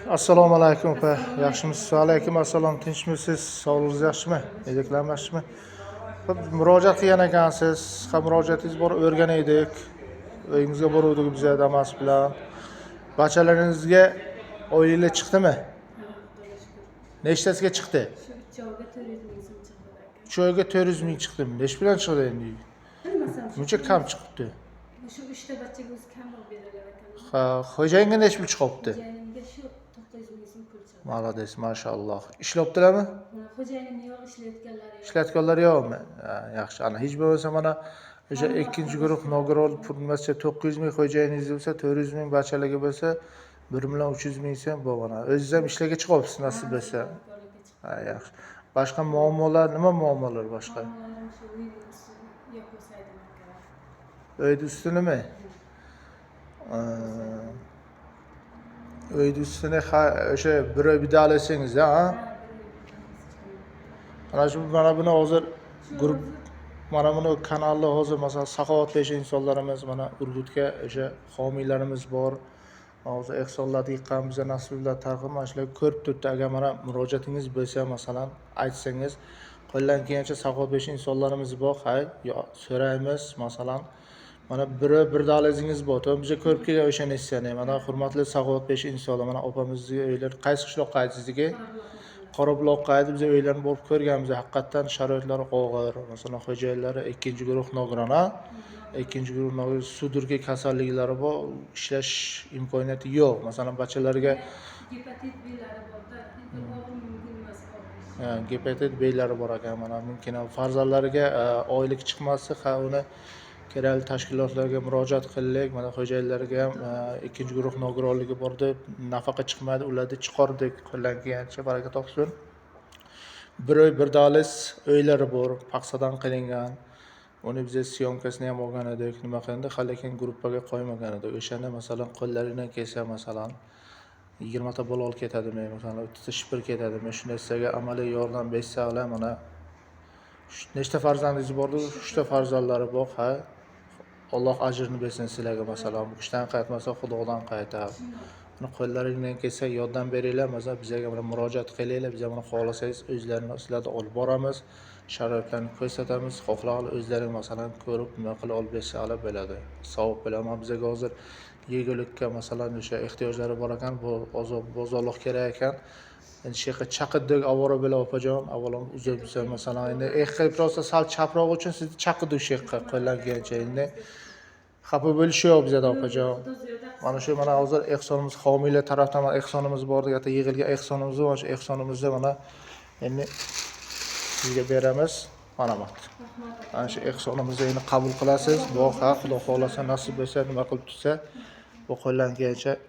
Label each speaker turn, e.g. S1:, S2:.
S1: Assalomu alaykum opa. Yaxshimisiz? Alaykum assalom. Tinchmisiz? Sog'lig'ingiz yaxshimi? Ediklarmi yaxshimi? Murojaat qilgan ekansiz. Murojaatingiz bor o'rganaydik. Uyingizga boruvdik biz damas bilan. Bachalaringizga oyliklar chiqdimi? Nechtasiga chiqdi? Shu oyga 400 ming chiqdimi? Nech bilan chiqdi endi? Buncha kam chiqibdi.
S2: Shu 3 ta bachaga o'zi kamroq berilar ekan.
S1: Ha, xo'jayinga nech pul chiqibdi?
S2: Xo'jayinimga shu 900 ming so'm pul chiqdi.
S1: Malades, mashalloh. Ishlabdilarmi?
S2: Xo'jayinim yo'q, ishlayotganlari yo'q.
S1: Ishlatganlar yo'qmi? Yaxshi. Ana hech bo'lmasa mana o'sha ikkinchi guruh nogiron pul nimasicha 900 ming xo'jayiningiz bo'lsa, 400 ming bachalarga bo'lsa, 1 million 300 ming so'm bu mana. O'zingiz ham ishlarga chiqyapsiz nasib bo'lsa. Ha, yaxshi. Boshqa muammolar, nima muammolar boshqa? Uyni ustunimi? Uyni ustuni o'sha bir oy bidalasangiz, ha? Mana buni hozir guruh mana buni kanalda hozir masalan saxovatpesha insonlarimiz mana Urgutga o'sha homiylarimiz bor. Hozir ehsonlarni yiqqanmiz, nasiblar tarqib mana shular ko'rib turibdi. Agar mana murojaatingiz bo'lsa, masalan, aytsangiz, qo'ldan kelgancha saxovatpesha insonlarimiz bor. Hay, so'raymiz, masalan, mana bir dalazingiz bor. To'g'ri, biz ko'rib kelgan o'sha nessiyani. Mana hurmatli saxovatpesha insonlar, mana opamizning uylari qaysi qishloqqa aytisizki? Qorabuloqqa aytib biz uylarni borib ko'rganmiz. Haqiqatan sharoitlari og'ir. Masalan, xo'jayinlari ikkinchi guruh nogiron, ikkinchi guruh nogiron sudurga kasalliklari bor, ishlash imkoniyati yo'q. Masalan, bachalarga
S2: Gepatit B'lari borda, endi og'ir mumkin emas.
S1: gepatit B'lari bor ekan. Mana mumkin farzandlariga oylik chiqmasa, uni kerakli tashkilotlarga murojaat qildik. Mana xo'jayinlarga ham ikkinchi guruh nogironligi bor deb nafaqa chiqmadi, ularni chiqardik. Qo'ldan kelgancha baraka topsin. Bir oy bir daliz uylari bor, paxsadan qilingan. Uni biz syomkasini ham olgan edik. Nima qilindi? Lekin gruppaga qo'ymagan edik. O'shani masalan qo'llaridan kelsa masalan 20 ta bola olib ketadimi, masalan 30 ta shipir ketadimi, shu narsaga amaliy yordam bersalar, mana nechta farzandingiz bordi? 3 ta farzandlari bor, ha. Alloh ajrini bersin sizlarga masalan. Bu ishdan qaytmasa Xudodan qaytar. Buni qo'llaringizdan kelsa yordam beringlar, masalan bizga mana murojaat qilinglar, biz ham xohlasangiz o'zlarini sizlarga olib boramiz, sharoitlarni ko'rsatamiz. Xohlaganlar o'zlaring masalan ko'rib, nima qilib olib bersalar bo'ladi. Savob bilan bizga hozir yegulikka masalan o'sha ehtiyojlari bor ekan, bu bozorlik kerak ekan. Endi shu yerga chaqirdik avvalo bilan opajon, avvalo uzib masalan endi prosta sal chaproq uchun sizni chaqirdik shu yerga qo'ldan kelgancha endi xafa bo'lish yo'q bizda opajon. Mana shu mana hozir ehsonimiz homiylar tarafdan mana ehsonimiz bor, yerda yig'ilgan ehsonimiz bor. Shu ehsonimizni mana endi sizga beramiz. Mana bu. Ana shu ehsonimizni endi qabul qilasiz. Bu Xudo xolasa nasib bo'lsa, nima qilib tursa, bu qo'ldan kelgancha